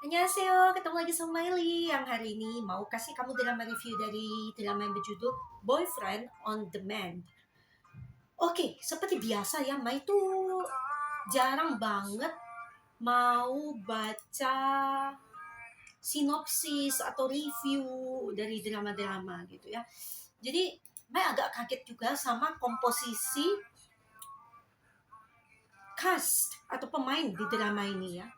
Annyeonghaseyo, ketemu lagi sama Miley yang hari ini mau kasih kamu drama review dari drama yang berjudul Boyfriend on Demand. Oke, seperti biasa ya, Mai tuh jarang banget mau baca sinopsis atau review dari drama-drama gitu ya. Jadi Mai agak kaget juga sama komposisi cast atau pemain di drama ini ya.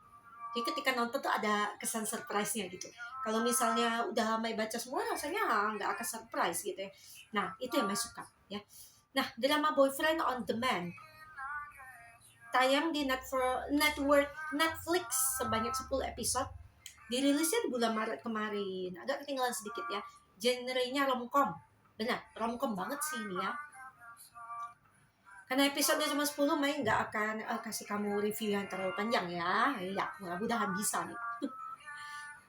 Jadi ketika nonton tuh ada kesan surprise-nya gitu. Kalau misalnya udah Mai baca semua rasanya nggak akan surprise gitu ya. Nah, itu yang Mai suka ya. Nah, drama Boyfriend on Demand tayang di Netflix sebanyak 10 episode. Dirilisnya di bulan Maret kemarin. Agak ketinggalan sedikit ya. Genrenya romcom. Benar, romcom banget sih ini ya. Karena episodenya cuma 10, Mai nggak akan kasih kamu review yang terlalu panjang ya. Ya, mudah-mudahan bisa nih.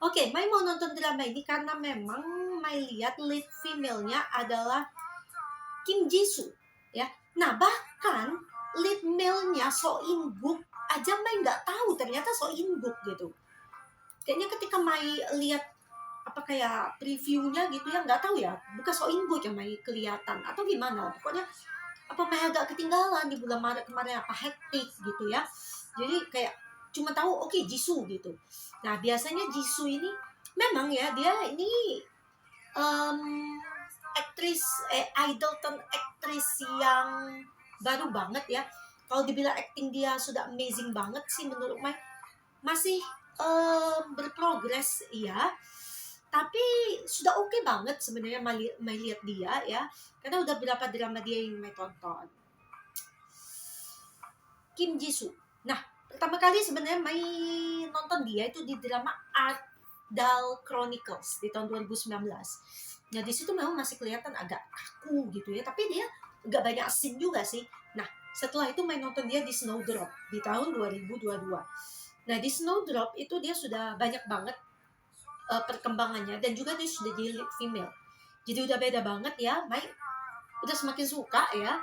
Oke, Mai mau nonton drama ini karena memang Mai lihat lead female-nya adalah Kim Jisoo ya. Nah, bahkan lead male-nya So In Guk aja Mai nggak tahu ternyata So In Guk gitu. Kayaknya ketika Mai lihat apa kayak previewnya gitu ya, nggak tahu ya, bukan So In Guk yang Mai kelihatan atau gimana. Pokoknya apa Mai agak ketinggalan di bulan Maret kemarin, apa hektik gitu ya. Jadi kayak cuma tahu oke, Jisoo gitu. Nah, biasanya Jisoo ini memang ya dia ini um, aktris idol aktris yang baru banget ya. Kalau dibilang acting dia sudah amazing banget sih menurut Mai. Masih berprogres iya. Tapi sudah oke banget sebenarnya Mai lihat dia ya. Karena udah berapa drama dia yang Mai tonton. Kim Jisoo. Nah, pertama kali sebenarnya Mai nonton dia itu di drama Art Doll Chronicles di tahun 2019. Nah, di situ memang masih kelihatan agak kaku gitu ya, tapi dia nggak banyak scene juga sih. Nah, setelah itu Mai nonton dia di Snowdrop di tahun 2022. Nah, di Snowdrop itu dia sudah banyak banget perkembangannya dan juga dia sudah jadi lead female. Jadi udah beda banget ya, Mai udah semakin suka ya.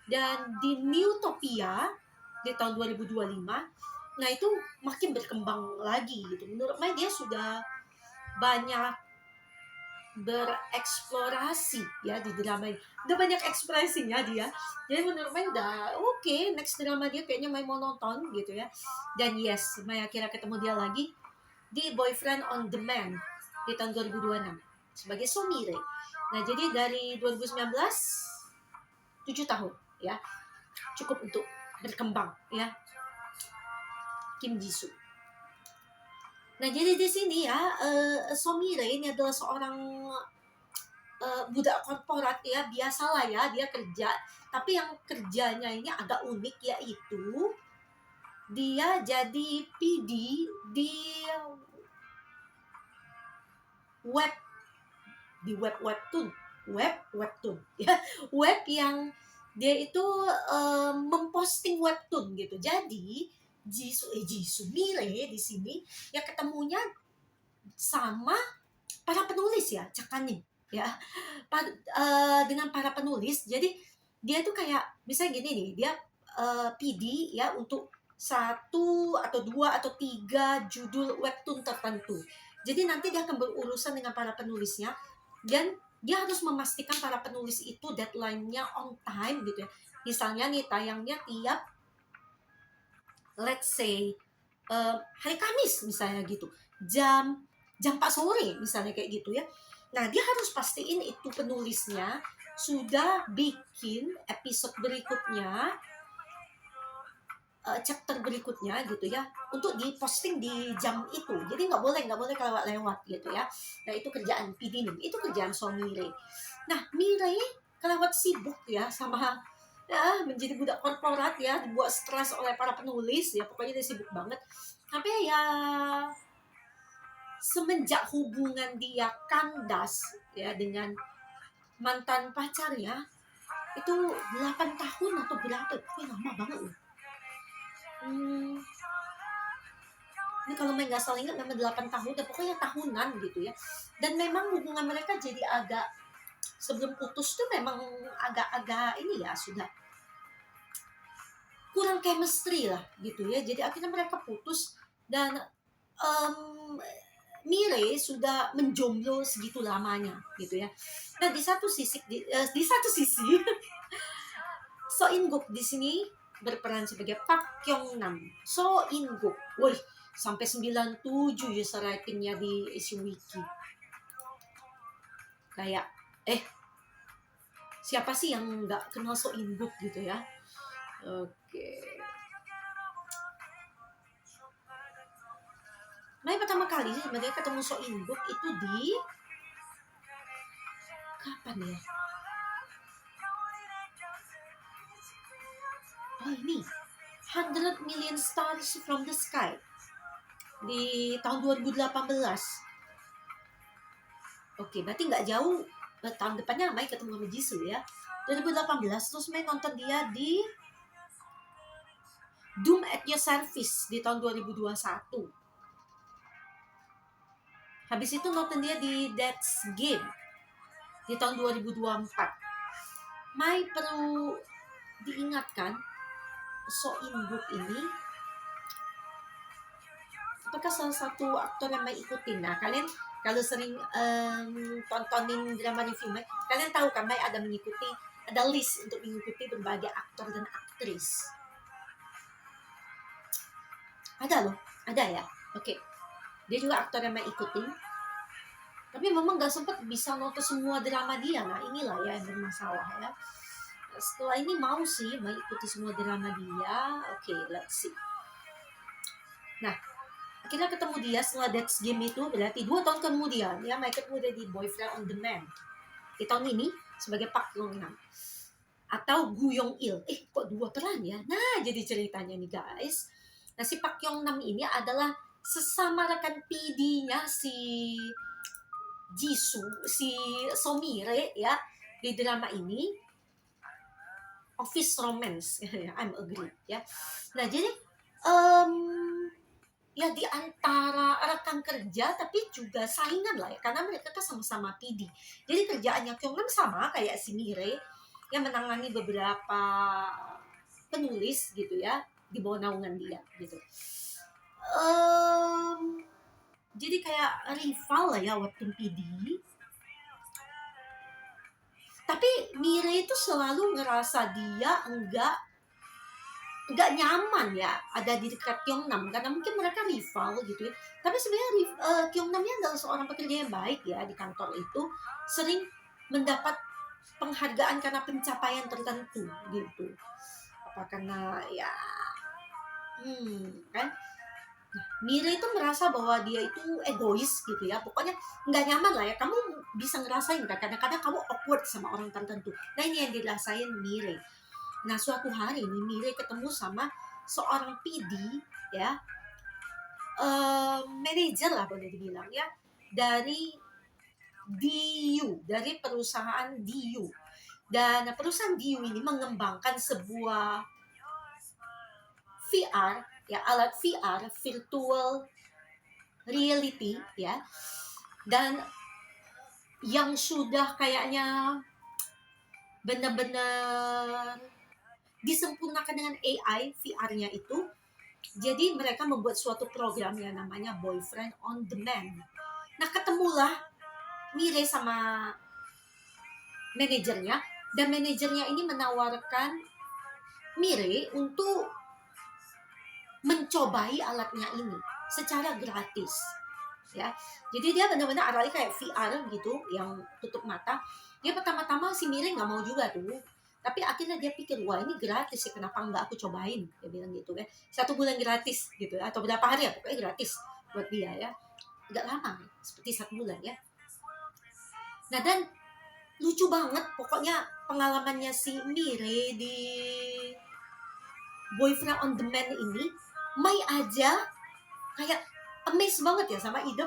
Dan di Newtopia di tahun 2025, nah itu makin berkembang lagi gitu. Menurut Mai dia sudah banyak bereksplorasi ya di drama ini. Udah banyak ekspresinya dia. Jadi menurut Mai udah oke, next drama dia kayaknya Mai mau nonton gitu ya. Dan yes, Mai akhirnya ketemu dia lagi di Boyfriend on Demand di tahun 2026 sebagai Sumire. Nah, jadi dari 2019 7 tahun ya. Cukup untuk berkembang ya. Kim Jisoo. Nah, jadi di sini ya, Somire ini adalah seorang budak korporat ya, biasalah ya, dia kerja. Tapi yang kerjanya ini agak unik, yaitu dia jadi PD di web, webtoon ya, web yang dia itu memposting webtoon gitu. Jadi Jisoo Mire di sini ya ketemunya sama para penulis ya, Cakanin ya, dengan para penulis. Jadi dia tuh kayak misalnya gini nih, dia PD ya untuk satu atau dua atau tiga judul webtoon tertentu. Jadi nanti dia akan berurusan dengan para penulisnya dan dia harus memastikan para penulis itu deadline-nya on time gitu ya. Misalnya nih tayangnya tiap let's say hari Kamis misalnya gitu, jam 4 sore misalnya kayak gitu ya. Nah, dia harus pastiin itu penulisnya sudah bikin episode berikutnya, chapter berikutnya gitu ya, untuk diposting di jam itu. Jadi nggak boleh kelewat-lewat gitu ya. Nah, itu kerjaan PD nih, itu kerjaan Mire. Nah, Mire kelewat sibuk ya sama ya menjadi budak korporat ya, dibuat stres oleh para penulis ya, pokoknya dia sibuk banget. Tapi ya semenjak hubungan dia kandas ya dengan mantan pacarnya itu 8 tahun atau berapa, pokoknya lama banget loh. Ini kalau nggak salah ingat memang 8 tahun dan pokoknya tahunan gitu ya. Dan memang hubungan mereka jadi agak, sebelum putus tuh memang agak-agak ini ya, sudah kurang chemistry lah gitu ya. Jadi akhirnya mereka putus dan Mire sudah menjomblo segitu lamanya gitu ya. Nah di satu sisi So In-guk di sini berperan sebagai Pak Kyung-nam. So In-guk, woi sampai 97 user ratingnya di Asian Wiki. Kayak siapa sih yang nggak kenal So In-guk gitu ya? Oke. Nah, pertama kali sih sebenarnya ketemu So In-guk itu di kapan ya? Oh ini 100 Million Stars from the Sky di tahun 2018. Oke, berarti nggak jauh. Tahun depannya Mai ketemu sama Jisoo ya. 2018 terus Mai nonton dia di Doom at Your Service di tahun 2021. Habis itu nonton dia di Death's Game di tahun 2024. Mai perlu diingatkan, So In-guk ini apakah salah satu aktor yang Mai ikutin. Nah, kalian kalau sering tontonin drama review Mai, kalian tahu kan Mai ada list untuk mengikuti berbagai aktor dan aktris. Ada loh, ada ya. Oke. Dia juga aktor yang Mai ikutin. Tapi memang gak sempat bisa nonton semua drama dia. Nah, inilah ya yang bermasalah ya. Setelah ini mau sih Mai ikuti semua drama dia. Oke, let's see. Nah, akhirnya ketemu dia setelah Death's Game itu, berarti 2 tahun kemudian ya Mai ketemu dia di Boyfriend on Demand di tahun ini sebagai Pak Kyung-nam atau Gu Yong-il. Kok 2 peran ya? Nah, jadi ceritanya nih guys. Nah, si Pak Kyung-nam ini adalah sesama rekan PD-nya si Jisoo, si Somire ya di drama ini Office Romance. I'm agree ya. Nah, jadi ya di antara rekan kerja tapi juga saingan lah ya, karena mereka kan sama-sama PD. Jadi kerjaannya Kyung-nam sama kayak si Mire yang menangani beberapa penulis gitu ya di bawah naungan dia gitu. Jadi kayak rival lah ya webtoon PD. Tapi Mire itu selalu ngerasa dia enggak nyaman ya ada di dekat Kyung-nam karena mungkin mereka rival gitu ya. Tapi sebenarnya Kyung-namnya adalah seorang pekerja yang baik ya di kantor itu, sering mendapat penghargaan karena pencapaian tertentu gitu. Apa karena ya kan. Nah, Mire itu merasa bahwa dia itu egois gitu ya. Pokoknya nggak nyaman lah ya. Kamu bisa ngerasain kan kadang-kadang kamu awkward sama orang tertentu. Nah, ini yang dirasain Mire. Nah, suatu hari ini Mire ketemu sama seorang PD ya, manajer lah boleh dibilang ya, dari DU, dari perusahaan DU. Dan perusahaan DU ini mengembangkan sebuah VR ya, alat VR, virtual reality ya, dan yang sudah kayaknya benar-benar disempurnakan dengan AI VR-nya itu. Jadi mereka membuat suatu program yang namanya Boyfriend on Demand. Nah, ketemulah Mire sama manajernya, dan manajernya ini menawarkan Mire untuk mencobai alatnya ini secara gratis ya. Jadi dia benar-benar alatnya kayak VR gitu yang tutup mata. Dia pertama-tama si Mire nggak mau juga tuh, tapi akhirnya dia pikir, wah ini gratis ya, kenapa nggak aku cobain, dia bilang gitu kan. 1 bulan gratis gitu atau berapa hari ya, pokoknya gratis buat dia ya, nggak lama seperti 1 bulan ya. Nah, dan lucu banget pokoknya pengalamannya si Mire di Boyfriend on Demand ini. Mai aja kayak amazed banget ya sama ide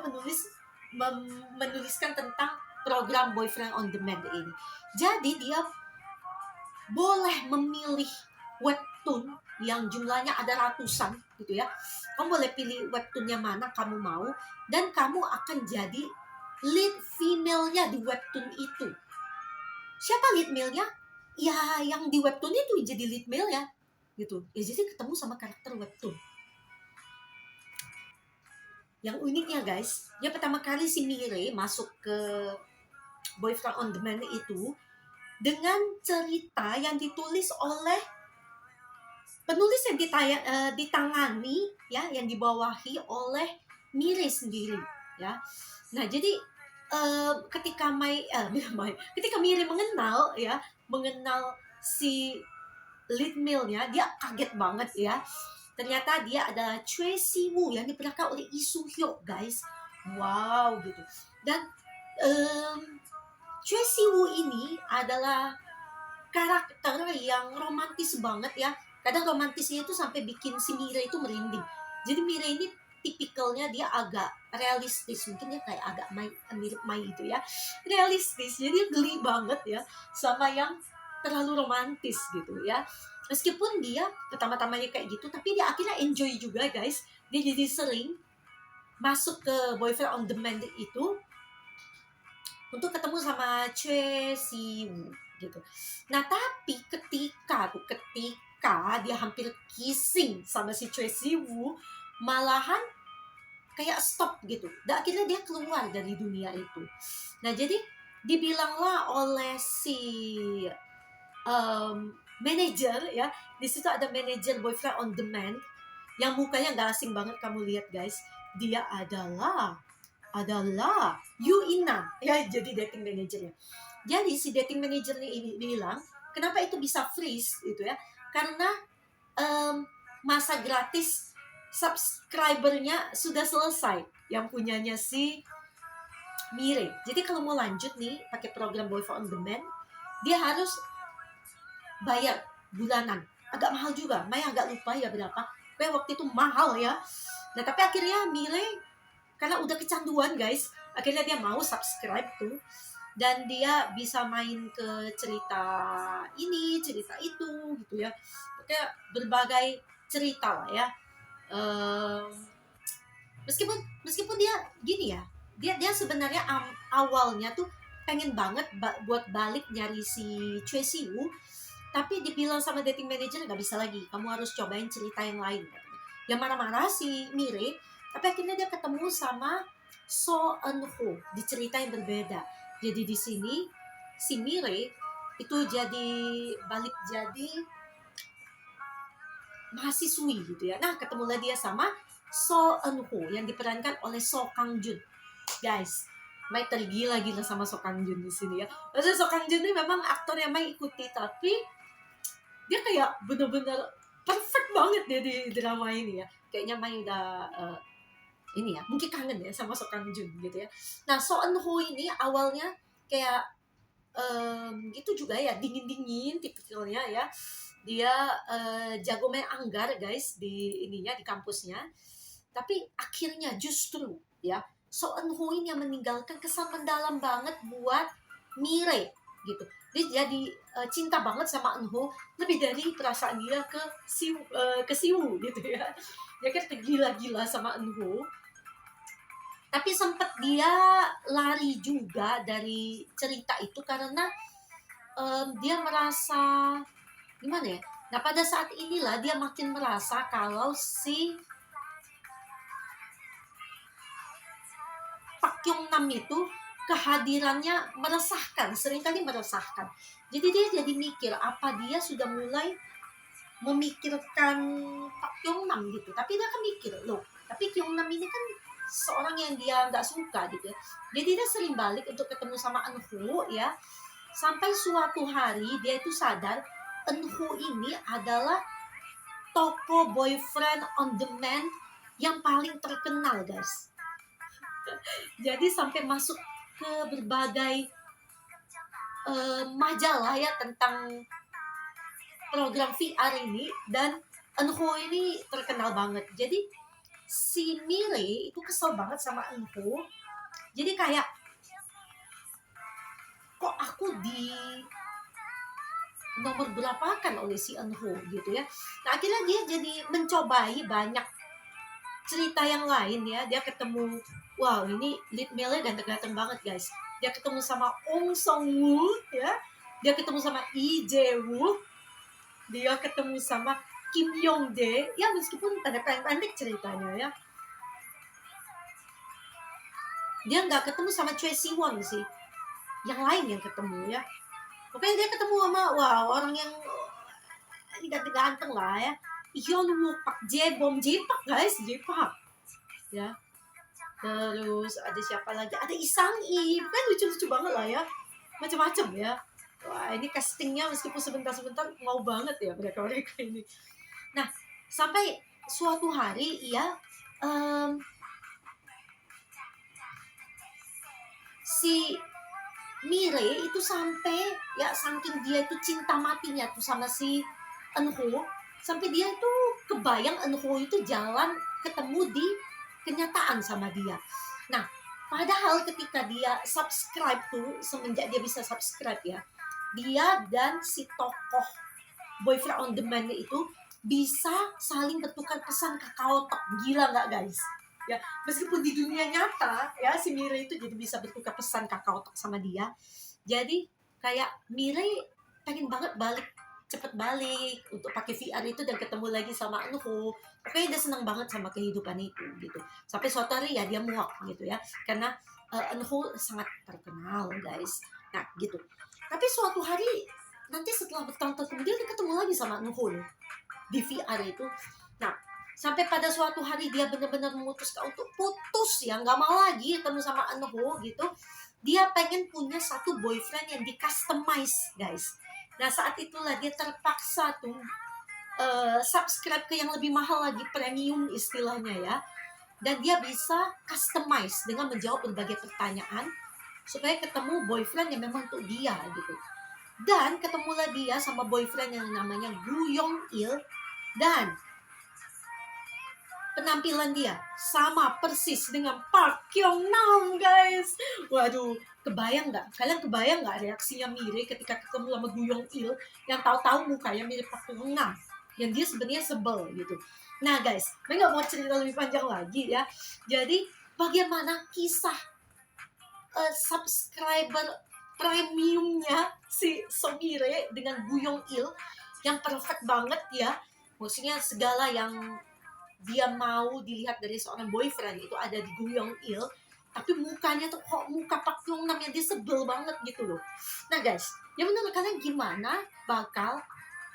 menuliskan tentang program Boyfriend on Demand ini. Jadi dia boleh memilih webtoon yang jumlahnya ada ratusan gitu ya. Kamu boleh pilih webtoonnya mana kamu mau, dan kamu akan jadi lead female-nya di webtoon itu. Siapa lead male-nya? Ya yang di webtoon itu jadi lead male-nya gitu. Ya jadi ketemu sama karakter webtoon. Yang uniknya guys, dia pertama kali si Mire masuk ke Boyfriend on Demand itu dengan cerita yang ditulis oleh penulis yang ditangani ya, yang dibawahi oleh Mire sendiri ya. Nah jadi ketika Mire mengenal si lead male-nya, dia kaget banget ya. Ternyata dia adalah Choi Si-woo yang diperankan oleh Lee Soo-hyuk guys. Wow gitu. Dan Choi Si-woo ini adalah karakter yang romantis banget ya. Kadang romantisnya itu sampai bikin si Mira itu merinding. Jadi Mira ini tipikalnya dia agak realistis, mungkin dia kayak agak mirip Mai gitu ya, realistis. Jadi dia geli banget ya sama yang terlalu romantis gitu ya. Meskipun dia pertama-tamanya kayak gitu, tapi dia akhirnya enjoy juga guys. Dia jadi sering masuk ke Boyfriend on Demand itu untuk ketemu sama Choi Si-woo gitu. Nah tapi ketika dia hampir kissing sama si Choi Si-woo, malahan kayak stop gitu. Dan akhirnya dia keluar dari dunia itu. Nah jadi dibilanglah oleh si manajer ya, di situ ada manajer Boyfriend on Demand yang mukanya nggak asing banget, kamu lihat guys, dia adalah Yu Ina ya, jadi dating manajernya. Jadi si dating manajer ini bilang kenapa itu bisa freeze gitu ya, karena masa gratis subscribernya sudah selesai yang punyanya si Mire. Jadi kalau mau lanjut nih pakai program Boyfriend on Demand, dia harus bayar bulanan, agak mahal juga. Maya agak lupa ya berapa, kayak waktu itu mahal ya. Nah tapi akhirnya Mire karena udah kecanduan guys, akhirnya dia mau subscribe tuh, dan dia bisa main ke cerita ini, cerita itu gitu ya, kayak berbagai cerita lah ya. Meskipun dia gini ya, dia sebenarnya awalnya tuh pengen banget buat balik nyari si Choi Si-woo, tapi dibilang sama dating manager nggak bisa lagi, kamu harus cobain cerita yang lain. Yang marah-marah si Mire, tapi akhirnya dia ketemu sama So Eun-ho di cerita yang berbeda. Jadi di sini si Mire itu balik jadi mahasiswi gitu ya. Nah ketemulah dia sama So Eun-ho yang diperankan oleh So Kang Jun. Guys, Mai tergila-gila sama So Kang Jun di sini ya. Maksudnya So Kang Jun ini memang aktor yang Mai ikuti, tapi dia kayak bener-bener perfect banget dia di drama ini ya. Kayaknya Mai udah ini ya, mungkin kangen ya sama So Kang Jun gitu ya. Nah So Eun-ho ini awalnya kayak itu juga ya, dingin-dingin tipikalnya ya. Dia jago main anggar guys di ininya, di kampusnya. Tapi akhirnya justru ya So Eun-ho ini yang meninggalkan kesan mendalam banget buat Mire gitu. Dia jadi cinta banget sama Eun-ho lebih dari perasaan dia ke Siwoo gitu ya. Dia kan tergila-gila sama Eun-ho. Tapi sempat dia lari juga dari cerita itu karena dia merasa gimana ya. Nah pada saat inilah dia makin merasa kalau si Pak Kyung Nam itu kehadirannya meresahkan, seringkali meresahkan. Jadi dia jadi mikir apa dia sudah mulai memikirkan Pak Kyung Nam gitu. Tapi dia kan mikir loh, tapi Kyung Nam ini kan seorang yang dia nggak suka gitu. Jadi dia sering balik untuk ketemu sama Eun-ho ya. Sampai suatu hari dia itu sadar Eun-ho ini adalah toko Boyfriend on Demand yang paling terkenal guys. Jadi sampai masuk ke berbagai majalah ya tentang program VR ini, dan Eun-ho ini terkenal banget. Jadi si Mire itu kesel banget sama Eun-ho. Jadi kayak kok aku di nomor berapakan oleh si Eun-ho gitu ya. Nah akhirnya dia jadi mencobai banyak cerita yang lain ya. Dia ketemu, wow ini lead male-nya ganteng-ganteng banget guys. Dia ketemu sama Ong Song-woo ya. Dia ketemu sama Lee Jae-woo. Dia ketemu sama Kim Yong-dae ya, meskipun pendek-pendek ceritanya ya. Dia nggak ketemu sama Choi Siwon sih, yang lain yang ketemu ya. Pokoknya dia ketemu sama orang yang ganteng lah ya. Hyun Wook, Park Jae Bom, J-Park guys, J-Park ya. Terus ada siapa lagi? Ada Isang Lee, kan lucu-lucu banget lah ya, macam-macam ya. Wah, ini castingnya meskipun sebentar-sebentar mau banget ya mereka ini. Nah, sampai suatu hari ya, si Mire itu sampai ya, saking dia itu cinta matinya tuh sama si Eunho, sampai dia itu kebayang Eunho itu jalan ketemu di kenyataan sama dia. Nah, padahal ketika dia subscribe tuh, semenjak dia bisa subscribe ya, dia dan si tokoh boyfriend on demand itu bisa saling bertukar pesan Kakao Talk. Gila nggak guys? Ya, meskipun di dunia nyata ya si Mire itu jadi bisa bertukar pesan Kakao Talk sama dia. Jadi kayak Mire pengen banget cepet balik untuk pakai VR itu dan ketemu lagi sama Eunho. Pokoknya dia senang banget sama kehidupan itu gitu. Sampai suatu hari ya dia muak gitu ya, karena Eunho sangat terkenal guys. Nah gitu. Tapi suatu hari nanti setelah bertahun-tahun kemudian dia ketemu lagi sama Eunho di VR itu. Nah, sampai pada suatu hari dia benar-benar memutuskan untuk putus ya, nggak mau lagi ketemu sama Eunho gitu. Dia pengen punya satu boyfriend yang di customize guys. Nah, saat itulah dia terpaksa tuh subscribe ke yang lebih mahal lagi, premium istilahnya ya. Dan dia bisa customize dengan menjawab berbagai pertanyaan supaya ketemu boyfriend yang memang untuk dia gitu. Dan ketemulah dia sama boyfriend yang namanya Gu Yong Il, dan penampilan dia sama persis dengan Park Kyung Nam guys. Waduh, kebayang nggak? Kalian kebayang nggak reaksinya Mire ketika ketemu sama Gu Yong Il yang tahu-tahu mukanya mirip Park Kyung Nam, yang dia sebenarnya sebel gitu. Nah guys, saya nggak mau cerita lebih panjang lagi ya. Jadi bagaimana kisah subscriber premiumnya si Somire dengan Gu Yong Il yang perfect banget ya. Maksudnya segala yang dia mau dilihat dari seorang boyfriend itu ada di Gu Yong Il, tapi mukanya tuh kok muka Park Kyung Nam yang dia sebel banget gitu loh. Nah guys, ya menurut kalian gimana bakal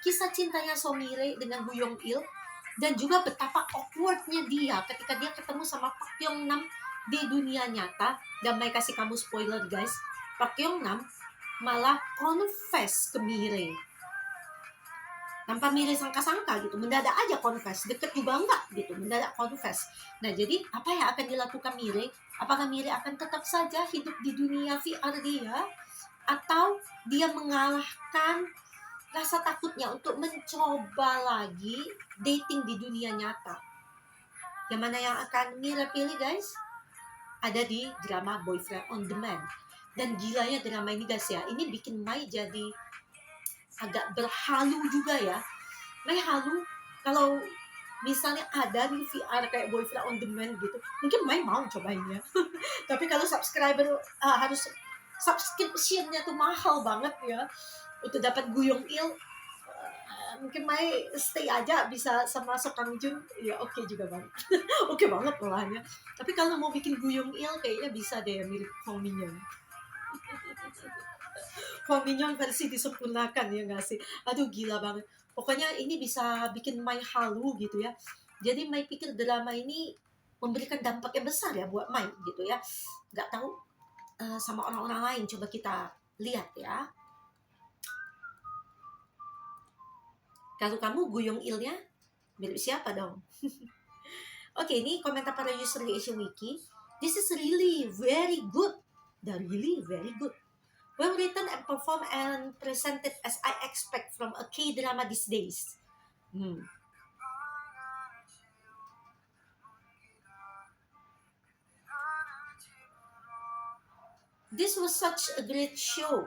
kisah cintanya Somire dengan Gu Yong Il, dan juga betapa awkwardnya dia ketika dia ketemu sama Park Kyung Nam di dunia nyata. Dan Mai kasih kamu spoiler guys, Park Kyung Nam malah confess ke Mire tanpa Mire sangka-sangka gitu, mendadak aja confess, deket juga enggak gitu, mendadak confess. Nah jadi apa yang akan dilakukan Mire? Apakah Mire akan tetap saja hidup di dunia VR dia, atau dia mengalahkan rasa takutnya untuk mencoba lagi dating di dunia nyata? Yang mana yang akan Mire pilih guys? Ada di drama Boyfriend on Demand. Dan gilanya drama ini guys ya, ini bikin Mai jadi agak berhalu juga ya. Mai halu kalau misalnya ada di VR kayak Boyfriend on Demand gitu, mungkin Mai mau cobainnya. Tapi kalau subscriber harus subscriptionnya tuh mahal banget ya untuk dapat Gu Yong Il, mungkin Mai stay aja bisa sama Sok Kang Jun ya, oke juga banget. Oke banget malahnya. Tapi kalau mau bikin Gu Yong Il kayaknya bisa deh mirip Hong Min Young. Hong Min Young versi disempurnakan ya nggak sih? Aduh gila banget. Pokoknya ini bisa bikin Mai halu gitu ya. Jadi Mai pikir drama ini memberikan dampak yang besar ya buat Mai gitu ya. Nggak tahu sama orang-orang lain, coba kita lihat ya. Kalau kamu Gu Yong Il-nya mirip siapa dong? Oke, ini komentar para user di Asian Wiki. This is really very good. Really very good. Well written and performed and presented as I expect from a K-drama these days. This was such a great show.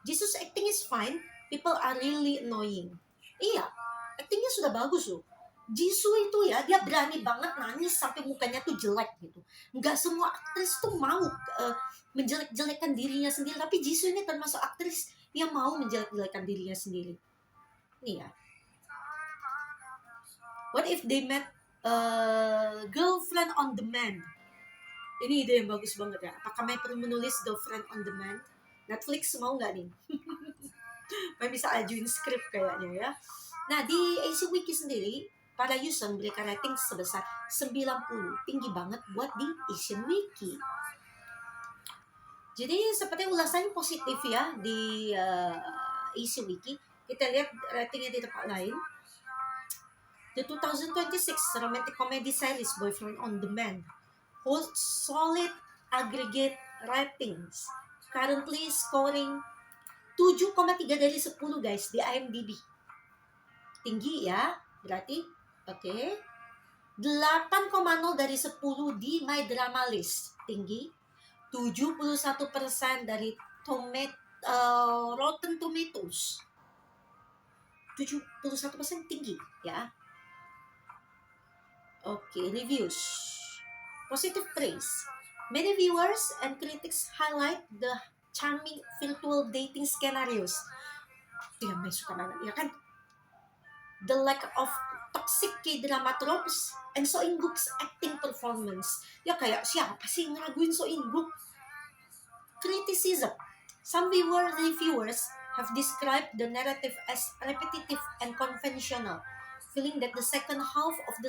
Jisoo's acting is fine. People are really annoying. Iya, actingnya sudah bagus loh. Jisoo itu ya, dia berani banget nangis sampai mukanya tuh jelek gitu. Nggak semua aktris tuh mau menjelek-jelekan dirinya sendiri, tapi Jisoo ini termasuk aktris yang mau menjelek-jelekan dirinya sendiri. Nih ya. What if they met girlfriend on demand? Ini ide yang bagus banget ya. Apakah Mai perlu menulis Girlfriend on Demand? Netflix mau nggak nih? Mai bisa ajuin skrip kayaknya ya. Nah, di AC Wiki sendiri, para user memberikan rating sebesar 90. Tinggi banget buat di Asian Wiki. Jadi seperti ulasan positif ya di AC Wiki. Kita lihat ratingnya di tempat lain. The 2026 romantic comedy series Boyfriend on Demand holds solid aggregate ratings, currently scoring 7,3 dari 10 guys di IMDb. Tinggi ya, berarti oke. Okay. 8,0 dari 10 di My Drama List. Tinggi. 71% dari Rotten Tomatoes. 71% tinggi ya. Oke, reviews. Positive praise. Many viewers and critics highlight the charming virtual dating scenarios. Dia may suka banget, ya kan? The lack of toxic K-drama tropes and So In-guk's acting performance. Ya kayak siapa sih ngeraguin So In-guk? Criticism. Some reviewers have described the narrative as repetitive and conventional, feeling that the second half of the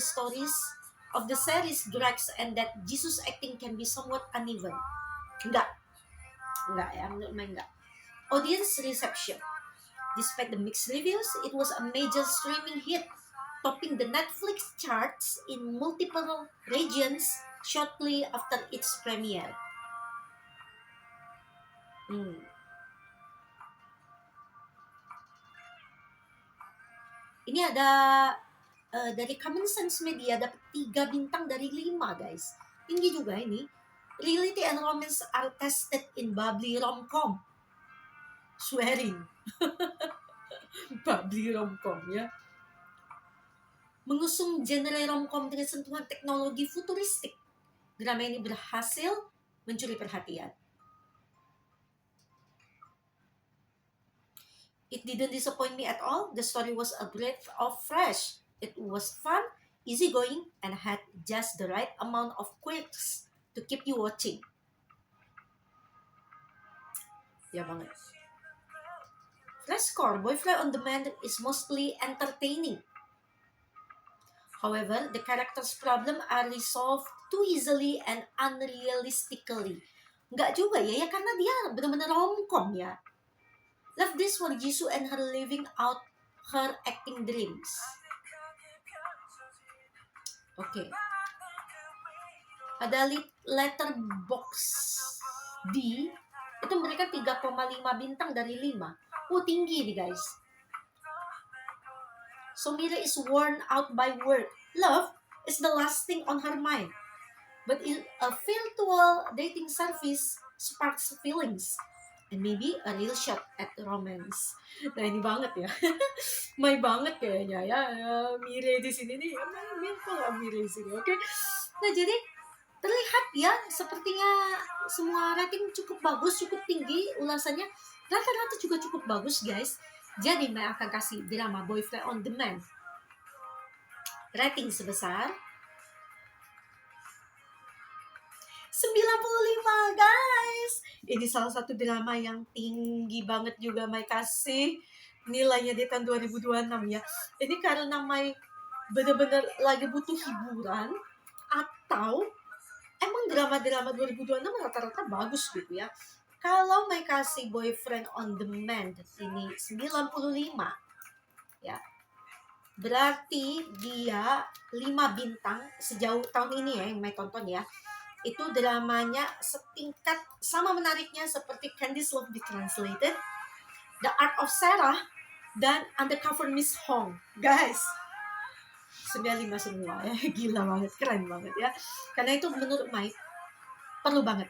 series drags and that Jesus' acting can be somewhat uneven. Enggak ya, menurut Mai enggak. Audience reception. Despite the mixed reviews, it was a major streaming hit, topping the Netflix charts in multiple regions shortly after its premiere. Ini ada dari Common Sense Media dapat 3 bintang dari 5 guys. Tinggi juga ini. Reality and romance are tested in bubbly rom-com. Swearing. Bubbly rom-com ya. Mengusung genre rom-com dengan sentuhan teknologi futuristik. Drama ini berhasil mencuri perhatian. It didn't disappoint me at all. The story was a breath of fresh. It was fun, easygoing, and had just the right amount of quirks to keep you watching. Ya banget. Flash score, Boyfriend on Demand is mostly entertaining. However, the characters' problem are resolved too easily and unrealistically. Enggak juga ya karena dia benar-benar rom-com ya. Love this for Jisoo and her living out her acting dreams. Oke. Ada Letterbox D itu memberikan 3,5 bintang dari 5. Tinggi nih guys. Sumire is worn out by work. Love is the last thing on her mind. But a virtual dating service sparks feelings. And maybe a real shot at romance. Nah ini banget ya, Mai banget kayaknya ya, Mire di sini nih, Mai kok nggak Mire di sini, oke? Nah jadi terlihat ya, sepertinya semua rating cukup bagus, cukup tinggi ulasannya, rata-rata juga cukup bagus guys. Jadi Mai akan kasih drama Boyfriend on Demand rating sebesar 95 guys. Ini salah satu drama yang tinggi banget juga Mai kasih nilainya di tahun 2026 ya. Ini karena Mai benar-benar lagi butuh hiburan atau emang drama-drama 2026 rata-rata bagus gitu ya. Kalau Mai kasih Boyfriend on Demand ini 95 ya. Berarti dia 5 bintang sejauh tahun ini ya yang Mai tonton ya. Itu dramanya setingkat sama menariknya seperti Candice Love Be Translated, The Art of Sarah, dan Undercover Miss Hong. Guys, 95 semua ya, gila banget, keren banget ya. Karena itu menurut Mai perlu banget,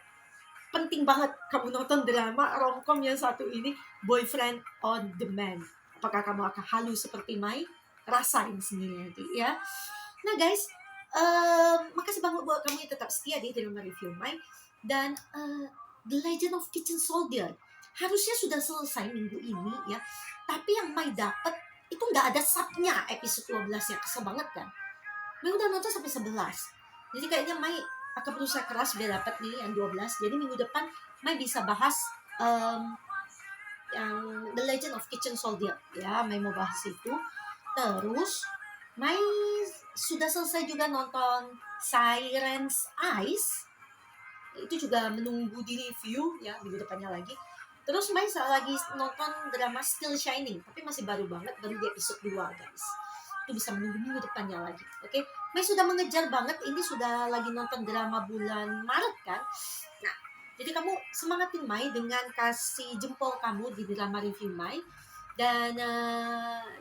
penting banget kamu nonton drama romcom yang satu ini, Boyfriend on Demand. Apakah kamu akan halu seperti Mai? Rasain sendiri nanti ya. Nah guys, makasih banget buat kamu yang tetap setia di drama review Mai. Dan The Legend of Kitchen Soldier harusnya sudah selesai minggu ini ya, tapi yang Mai dapat itu nggak ada subnya episode 12 ya. Kesel banget kan, Mai udah nonton sampai 11, jadi kayaknya Mai akan berusaha keras biar dapat nih yang 12. Jadi minggu depan Mai bisa bahas yang The Legend of Kitchen Soldier ya, Mai mau bahas itu. Terus Mai sudah selesai juga nonton Siren's Eyes, itu juga menunggu di review ya minggu depannya lagi. Terus Mai lagi nonton drama Still Shining, tapi masih baru banget, baru di episode 2 guys. Itu bisa menunggu minggu depannya lagi. Oke, Mai sudah mengejar banget, ini sudah lagi nonton drama bulan Maret kan. Nah, jadi kamu semangatin Mai dengan kasih jempol kamu di drama review Mai. Dan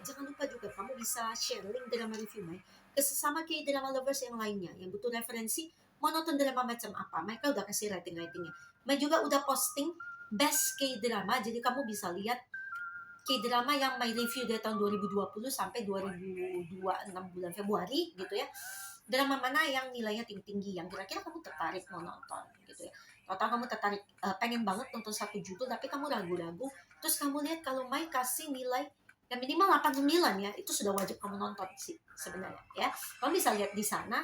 jangan lupa juga kamu bisa share link drama review Mai ke sesama K-drama lovers yang lainnya yang butuh referensi mau nonton drama macam apa. Mereka udah kasih rating-ratingnya. Mai juga udah posting best K-drama, jadi kamu bisa lihat K-drama yang Mai review dari tahun 2020 sampai 2026 bulan Februari gitu ya. Drama mana yang nilainya tinggi-tinggi, yang kira-kira kamu tertarik mau nonton gitu ya. Atau kamu tertarik pengen banget nonton satu judul tapi kamu ragu-ragu, terus kamu lihat kalau Mai kasih nilai yang minimal 89 ya, itu sudah wajib kamu nonton sih sebenarnya ya. Kamu bisa lihat di sana.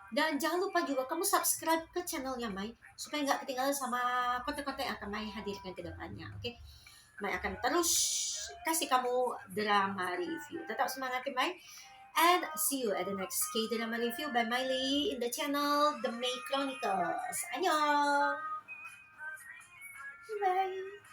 Dan jangan lupa juga kamu subscribe ke channelnya Mai supaya nggak ketinggalan sama konten-konten yang akan Mai hadirkan ke depannya. Oke, Mai akan terus kasih kamu drama review. Tetap semangat ya Mai. And see you at the next K-drama review by Miley in the channel The May Chronicles. Annyeong! Bye!